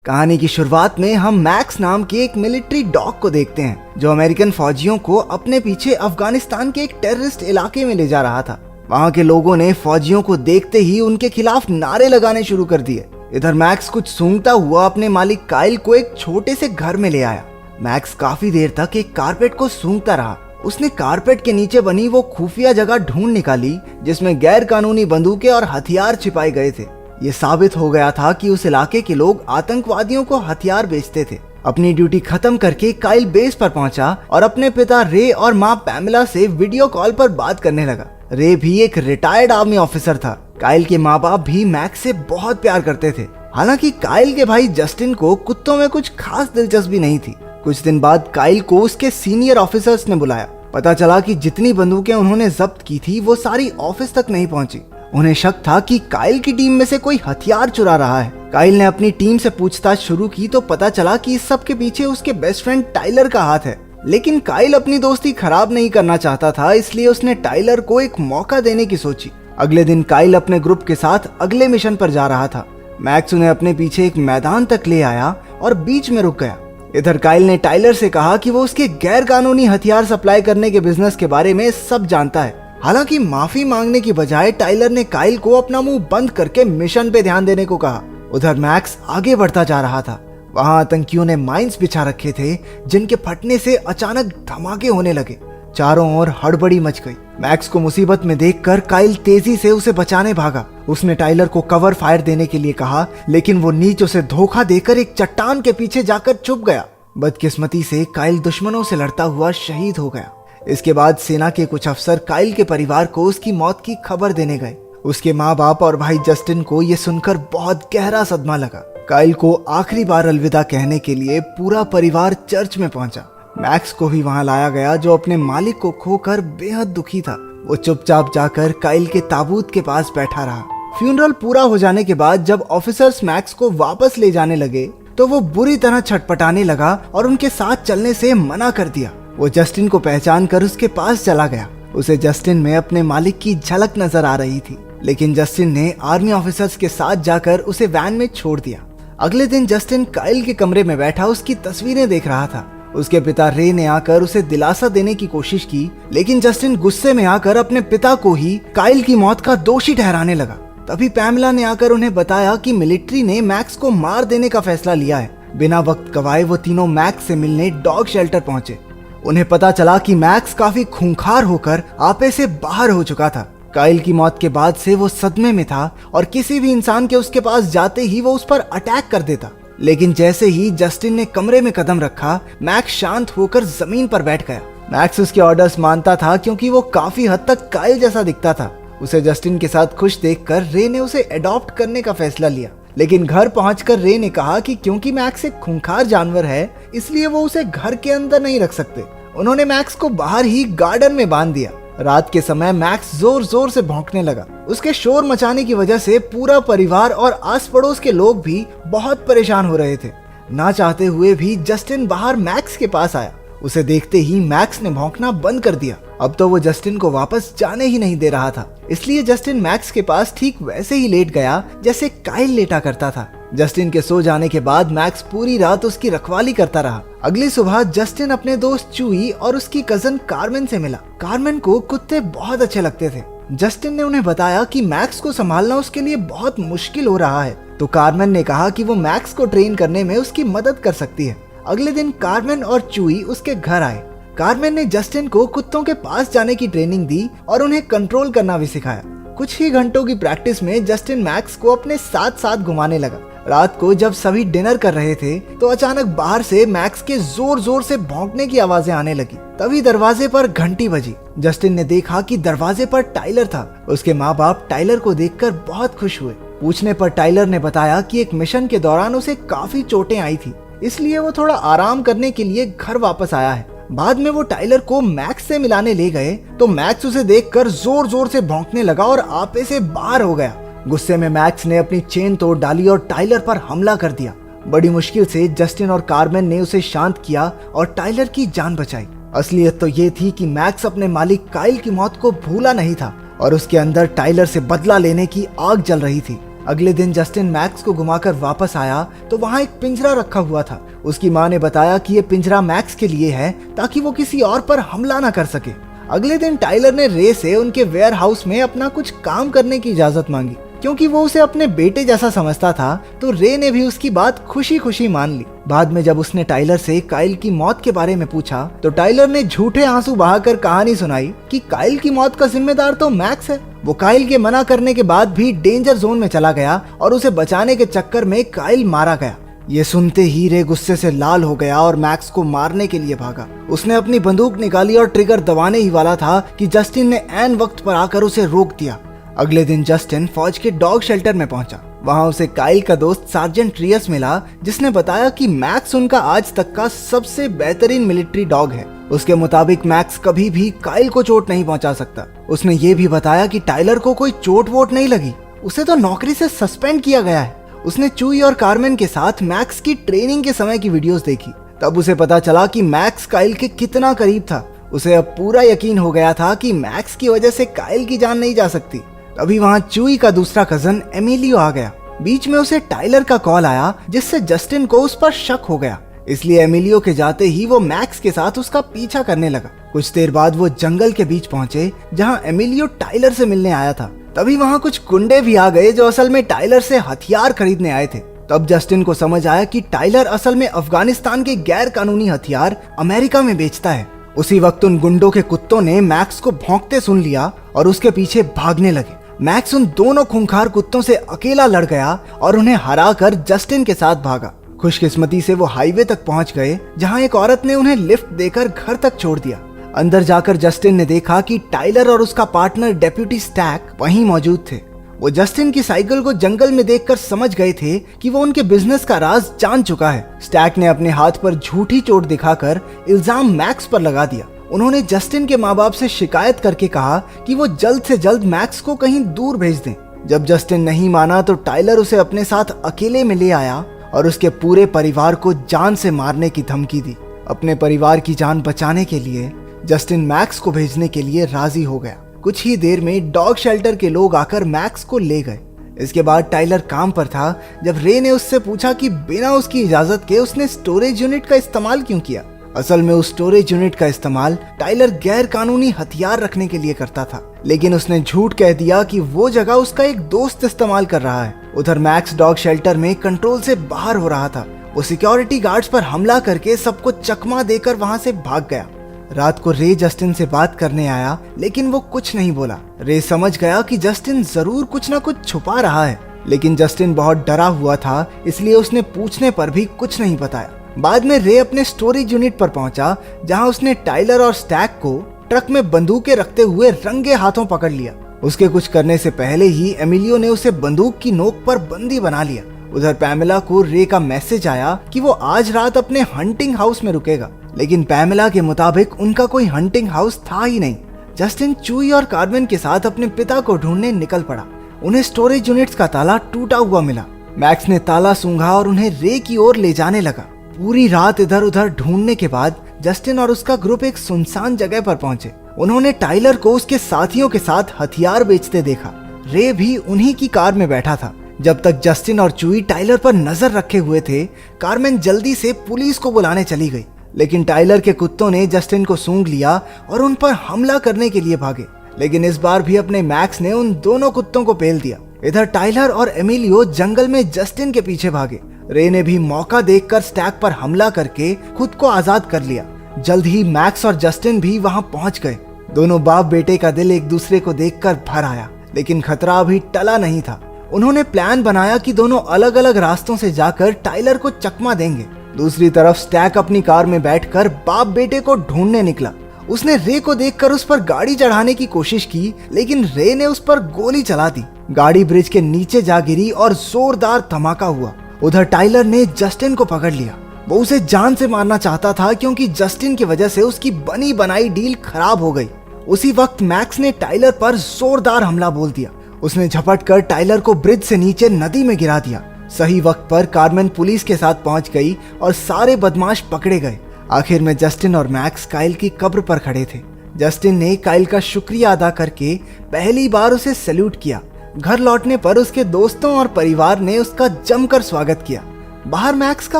कहानी की शुरुआत में हम मैक्स नाम के एक मिलिट्री डॉग को देखते हैं जो अमेरिकन फौजियों को अपने पीछे अफगानिस्तान के एक टेररिस्ट इलाके में ले जा रहा था। वहां के लोगों ने फौजियों को देखते ही उनके खिलाफ नारे लगाने शुरू कर दिए। इधर मैक्स कुछ सूंघता हुआ अपने मालिक काइल को एक छोटे से घर में ले आया। मैक्स काफी देर तक एक कारपेट को सूंघता रहा। उसने कारपेट के नीचे बनी वो खुफिया जगह ढूंढ निकाली जिसमें गैर कानूनी बंदूकें और हथियार छिपाए गए थे। ये साबित हो गया था कि उस इलाके के लोग आतंकवादियों को हथियार बेचते थे। अपनी ड्यूटी खत्म करके काइल बेस पर पहुंचा और अपने पिता रे और माँ पैमेला से वीडियो कॉल पर बात करने लगा। रे भी एक रिटायर्ड आर्मी ऑफिसर था। काइल के माँ बाप भी मैक्स से बहुत प्यार करते थे। हालांकि काइल के भाई जस्टिन को कुत्तों में कुछ खास दिलचस्पी नहीं थी। कुछ दिन बाद काइल को उसके सीनियर ऑफिसर्स ने बुलाया। पता चला कि जितनी बंदूकें उन्होंने जब्त की थी वो सारी ऑफिस तक नहीं पहुंची। उन्हें शक था कि काइल की टीम में से कोई हथियार चुरा रहा है। काइल ने अपनी टीम से पूछताछ शुरू की तो पता चला कि इस सब के पीछे उसके बेस्ट फ्रेंड टाइलर का हाथ है। लेकिन काइल अपनी दोस्ती खराब नहीं करना चाहता था, इसलिए उसने टाइलर को एक मौका देने की सोची। अगले दिन काइल अपने ग्रुप के साथ अगले मिशन पर जा रहा था। मैक्स उन्हें अपने पीछे एक मैदान तक ले आया और बीच में रुक गया। इधर काइल ने टाइलर से कहा कि वो उसके गैर कानूनी हथियार सप्लाई करने के बिजनेस के बारे में सब जानता है। हालांकि माफी मांगने की बजाय टाइलर ने काइल को अपना मुंह बंद करके मिशन पे ध्यान देने को कहा। उधर मैक्स आगे बढ़ता जा रहा था। वहां आतंकियों ने माइंस बिछा रखे थे जिनके फटने से अचानक धमाके होने लगे। चारों ओर हड़बड़ी मच गई। मैक्स को मुसीबत में देखकर काइल तेजी से उसे बचाने भागा। उसने टाइलर को कवर फायर देने के लिए कहा, लेकिन वो नीच उसे धोखा देकर एक चट्टान के पीछे जाकर छुप गया। बदकिस्मती से काइल दुश्मनों से लड़ता हुआ शहीद हो गया। इसके बाद सेना के कुछ अफसर काइल के परिवार को उसकी मौत की खबर देने गए। उसके माँ बाप और भाई जस्टिन को यह सुनकर बहुत गहरा सदमा लगा। काइल को आखिरी बार अलविदा कहने के लिए पूरा परिवार चर्च में पहुंचा। मैक्स को भी वहां लाया गया जो अपने मालिक को खोकर बेहद दुखी था। वो चुपचाप जाकर काइल के ताबूत के पास बैठा रहा। फ्यूनरल पूरा हो जाने के बाद जब ऑफिसर्स मैक्स को वापस ले जाने लगे तो वो बुरी तरह छटपटाने लगा और उनके साथ चलने से मना कर दिया। वो जस्टिन को पहचान कर उसके पास चला गया। उसे जस्टिन में अपने मालिक की झलक नजर आ रही थी, लेकिन जस्टिन ने आर्मी ऑफिसर्स के साथ जाकर उसे वैन में छोड़ दिया। अगले दिन जस्टिन काइल के कमरे में बैठा उसकी तस्वीरें देख रहा था। उसके पिता रे ने आकर उसे दिलासा देने की कोशिश की, लेकिन जस्टिन गुस्से में आकर अपने पिता को ही काइल की मौत का दोषी ठहराने लगा। तभी पैमेला ने आकर उन्हें बताया कि मिलिट्री ने मैक्स को मार देने का फैसला लिया है। बिना वक्त गवाए वो तीनों मैक्स से मिलने डॉग शेल्टर पहुंचे। उन्हें पता चला कि मैक्स काफी खूंखार होकर आपे से बाहर हो चुका था। काइल की मौत के बाद से वो सदमे में था और किसी भी इंसान के उसके पास जाते ही वो उस पर अटैक कर देता। लेकिन जैसे ही जस्टिन ने कमरे में कदम रखा, मैक्स शांत होकर जमीन पर बैठ गया। मैक्स उसके ऑर्डर्स मानता था क्योंकि वो काफी हद तक काइल जैसा दिखता था। उसे जस्टिन के साथ खुश देखकर रे ने उसे अडॉप्ट करने का फैसला लिया। लेकिन घर पहुंचकर रे ने कहा कि क्योंकि मैक्स एक खूंखार जानवर है, इसलिए वो उसे घर के अंदर नहीं रख सकते। उन्होंने मैक्स को बाहर ही गार्डन में बांध दिया। रात के समय मैक्स जोर जोर से भौंकने लगा। उसके शोर मचाने की वजह से पूरा परिवार और आस पड़ोस के लोग भी बहुत परेशान हो रहे थे। ना चाहते हुए भी जस्टिन बाहर मैक्स के पास आया। उसे देखते ही मैक्स ने भौंकना बंद कर दिया। अब तो वो जस्टिन को वापस जाने ही नहीं दे रहा था, इसलिए जस्टिन मैक्स के पास ठीक वैसे ही लेट गया जैसे काइल लेटा करता था। जस्टिन के सो जाने के बाद मैक्स पूरी रात उसकी रखवाली करता रहा। अगली सुबह जस्टिन अपने दोस्त चूई और उसकी कजन कार्मेन से मिला। कार्मेन को कुत्ते बहुत अच्छे लगते थे। जस्टिन ने उन्हें बताया कि मैक्स को संभालना उसके लिए बहुत मुश्किल हो रहा है, तो कार्मेन ने कहा कि वो मैक्स को ट्रेन करने में उसकी मदद कर सकती है। अगले दिन कार्मेन और चूई उसके घर आए। कार्मेन ने जस्टिन को कुत्तों के पास जाने की ट्रेनिंग दी और उन्हें कंट्रोल करना भी सिखाया। कुछ ही घंटों की प्रैक्टिस में जस्टिन मैक्स को अपने साथ साथ घुमाने लगा। रात को जब सभी डिनर कर रहे थे तो अचानक बाहर से मैक्स के जोर जोर से भौंकने की आवाजें आने लगी। तभी दरवाजे पर घंटी बजी। जस्टिन ने देखा कि दरवाजे पर टाइलर था। उसके माँ बाप टाइलर को देखकर बहुत खुश हुए। पूछने पर टाइलर ने बताया कि एक मिशन के दौरान उसे काफी चोटें आई थी, इसलिए वो थोड़ा आराम करने के लिए घर वापस आया है। बाद में वो टाइलर को मैक्स से मिलाने ले गए तो मैक्स उसे देखकर जोर जोर से भौंकने लगा और आपे से बाहर हो गया। गुस्से में मैक्स ने अपनी चेन तोड़ डाली और टाइलर पर हमला कर दिया। बड़ी मुश्किल से जस्टिन और कार्मेन ने उसे शांत किया और टाइलर की जान बचाई। असलियत तो ये थी कि मैक्स अपने मालिक काइल की मौत को भूला नहीं था और उसके अंदर टाइलर से बदला लेने की आग जल रही थी। अगले दिन जस्टिन मैक्स को घुमाकर वापस आया तो वहाँ एक पिंजरा रखा हुआ था। उसकी माँ ने बताया कि ये पिंजरा मैक्स के लिए है ताकि वो किसी और पर हमला ना कर सके। अगले दिन टाइलर ने रे से उनके वेयर हाउस में अपना कुछ काम करने की इजाजत मांगी। क्योंकि वो उसे अपने बेटे जैसा समझता था तो रे ने भी उसकी बात खुशी खुशी मान ली। बाद में जब उसने टाइलर से काइल की मौत के बारे में पूछा तो टाइलर ने झूठे आंसू बहाकर कहानी सुनाई कि काइल की मौत का जिम्मेदार तो मैक्स है। वो काइल के मना करने के बाद भी डेंजर जोन में चला गया और उसे बचाने के चक्कर में काइल मारा गया। ये सुनते ही रे गुस्से से लाल हो गया और मैक्स को मारने के लिए भागा। उसने अपनी बंदूक निकाली और ट्रिगर दबाने ही वाला था कि जस्टिन ने ऐन वक्त पर आकर उसे रोक दिया। अगले दिन जस्टिन फौज के डॉग शेल्टर में पहुंचा। वहां उसे काइल का दोस्त सार्जेंट रियस मिला, जिसने बताया कि मैक्स उनका आज तक का सबसे बेहतरीन मिलिट्री डॉग है। उसके मुताबिक मैक्स कभी भी काइल को चोट नहीं पहुंचा सकता। उसने ये भी बताया कि टाइलर को कोई चोट वोट नहीं लगी, उसे तो नौकरी से सस्पेंड किया गया है। उसने चूई और कार्मेन के साथ मैक्स की ट्रेनिंग के समय की वीडियोस देखी। तब उसे पता चला कि मैक्स काइल के कितना करीब था। उसे अब पूरा यकीन हो गया था कि मैक्स की वजह से काइल की जान नहीं जा सकती। तभी वहां चूई का दूसरा कजन एमिलियो आ गया। बीच में उसे टाइलर का कॉल आया जिससे जस्टिन को उस पर शक हो गया। इसलिए एमिलियो के जाते ही वो मैक्स के साथ उसका पीछा करने लगा। कुछ देर बाद वो जंगल के बीच पहुंचे जहां एमिलियो टाइलर से मिलने आया था। तभी वहां कुछ गुंडे भी आ गए जो असल में टाइलर से हथियार खरीदने आए थे। तब जस्टिन को समझ आया कि टाइलर असल में अफगानिस्तान के गैर कानूनी हथियार अमेरिका में बेचता है। उसी वक्त उन गुंडों के कुत्तों ने मैक्स को भौंकते सुन लिया और उसके पीछे भागने लगे। मैक्स उन दोनों खूंखार कुत्तों से अकेला लड़ गया और उन्हें हराकर जस्टिन के साथ भागा। खुशकिस्मती से वो हाईवे तक पहुंच गए जहां एक औरत ने उन्हें लिफ्ट देकर घर तक छोड़ दिया। अंदर जाकर जस्टिन ने देखा कि टाइलर और उसका पार्टनर डेप्यूटी स्टैक वहीं मौजूद थे। वो जस्टिन की साइकिल को जंगल में देखकर समझ गए थे कि वो उनके बिजनेस का राज जान चुका है। स्टैक ने अपने हाथ पर झूठी चोट दिखाकर इल्जाम मैक्स पर लगा दिया। उन्होंने जस्टिन के माँ बाप से शिकायत करके कहा कि वो जल्द से जल्द मैक्स को कहीं दूर भेज दें। जब जस्टिन नहीं माना तो टाइलर उसे अपने साथ अकेले में ले आया और उसके पूरे परिवार को जान से मारने की धमकी दी। अपने परिवार की जान बचाने के लिए जस्टिन मैक्स को भेजने के लिए राजी हो गया। कुछ ही देर में डॉग शेल्टर के लोग आकर मैक्स को ले गए। इसके बाद टाइलर काम पर था जब रे ने उससे पूछा कि बिना उसकी इजाजत के उसने स्टोरेज यूनिट का इस्तेमाल क्यों किया। असल में उस स्टोरेज यूनिट का इस्तेमाल टाइलर गैर कानूनी हथियार रखने के लिए करता था, लेकिन उसने झूठ कह दिया कि वो जगह उसका एक दोस्त इस्तेमाल कर रहा है। उधर मैक्स डॉग शेल्टर में कंट्रोल से बाहर हो रहा था। वो सिक्योरिटी गार्ड्स पर हमला करके सबको चकमा देकर वहां से भाग गया। रात को रे जस्टिन से बात करने आया, लेकिन वो कुछ नहीं बोला। रे समझ गया कि जस्टिन जरूर कुछ ना कुछ छुपा रहा है, लेकिन जस्टिन बहुत डरा हुआ था, इसलिए उसने पूछने पर भी कुछ नहीं बताया। बाद में रे अपने स्टोरेज यूनिट पर पहुंचा जहां उसने टाइलर और स्टैक को ट्रक में बंदूकें रखते हुए रंगे हाथों पकड़ लिया। उसके कुछ करने से पहले ही एमिलियो ने उसे बंदूक की नोक पर बंदी बना लिया। उधर पैमेला को रे का मैसेज आया कि वो आज रात अपने हंटिंग हाउस में रुकेगा, लेकिन पैमेला के मुताबिक उनका कोई हंटिंग हाउस था ही नहीं। जस्टिन चूई और कार्मेन के साथ अपने पिता को ढूंढने निकल पड़ा। उन्हें स्टोरेज यूनिट्स का ताला टूटा हुआ मिला। मैक्स ने ताला सूंघा और उन्हें रे की ओर ले जाने लगा। पूरी रात इधर उधर ढूंढने के बाद जस्टिन और उसका ग्रुप एक सुनसान जगह पर पहुंचे। उन्होंने टाइलर को उसके साथियों के साथ हथियार बेचते देखा। रे भी उन्हीं की कार में बैठा था। जब तक जस्टिन और चूई टाइलर पर नजर रखे हुए थे, कार्मेन जल्दी से पुलिस को बुलाने चली गई, लेकिन टाइलर के कुत्तों ने जस्टिन को सूंघ लिया और उन पर हमला करने के लिए भागे। लेकिन इस बार भी अपने मैक्स ने उन दोनों कुत्तों को पेल दिया। इधर टाइलर और एमिलियो जंगल में जस्टिन के पीछे भागे। रे ने भी मौका देखकर स्टैक पर हमला करके खुद को आजाद कर लिया। जल्द ही मैक्स और जस्टिन भी वहां पहुंच गए। दोनों बाप बेटे का दिल एक दूसरे को देखकर भर आया, लेकिन खतरा अभी टला नहीं था। उन्होंने प्लान बनाया कि दोनों अलग अलग रास्तों से जाकर टाइलर को चकमा देंगे। दूसरी तरफ स्टैक अपनी कार में बैठकर बाप बेटे को ढूंढने निकला। उसने रे को देखकर उस पर गाड़ी चढ़ाने की कोशिश की, लेकिन रे ने उस पर गोली चला दी। गाड़ी ब्रिज के नीचे जा गिरी और जोरदार धमाका हुआ। उधर टाइलर ने जस्टिन को पकड़ लिया। वो उसे जान से मारना चाहता था क्योंकि जस्टिन की वजह से उसकी बनी बनाई डील खराब हो गई। उसी वक्त मैक्स ने टाइलर पर जोरदार हमला बोल दिया। उसने झपट कर टाइलर को ब्रिज से नीचे नदी में गिरा दिया। सही वक्त पर कार्मेन पुलिस के साथ पहुंच गई और सारे बदमाश पकड़े गए। आखिर में जस्टिन और मैक्स काइल की कब्र पर खड़े थे। जस्टिन ने काइल का शुक्रिया अदा करके पहली बार उसे सैल्यूट किया। घर लौटने पर उसके दोस्तों और परिवार ने उसका जमकर स्वागत किया। बाहर मैक्स का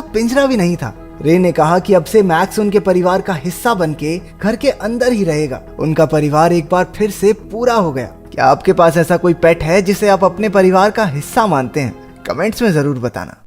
पिंजरा भी नहीं था। रे ने कहा कि अब से मैक्स उनके परिवार का हिस्सा बनके घर के अंदर ही रहेगा। उनका परिवार एक बार फिर से पूरा हो गया। क्या आपके पास ऐसा कोई पेट है जिसे आप अपने परिवार का हिस्सा मानते हैं? कमेंट्स में जरूर बताना।